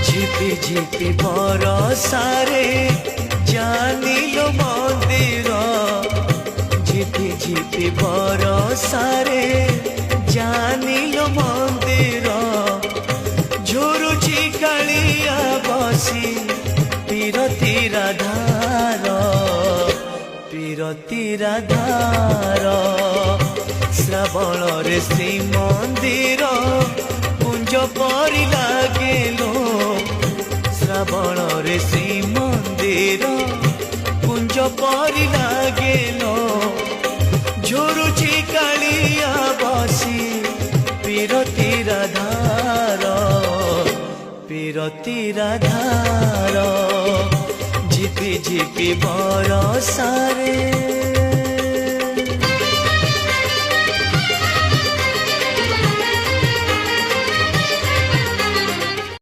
ঝিপি ঝিপি বরষারে জানিলো মন্দির, ঝিপি ঝিপি বরষারে জানিলো মন্দির। ঝুরুছি কাଳିଆ বসি পীরতির ধার, পীরতির ধার। শ্রাবণরে ଶ୍ରୀମନ୍ଦିର କୁଞ୍ଜ ପରି ଲାଗିଲୋ, ଶ୍ରାବଣରେ ଶ୍ରୀମନ୍ଦିର କୁଞ୍ଜ ପରି ଲାଗିଲୋ। ଝୁରୁଛି କାଳିଆ ବସି ପୀରତିର ଧାର, ପୀରତିର ଧାର। ଝିପି ଝିପି ବରଷାରେ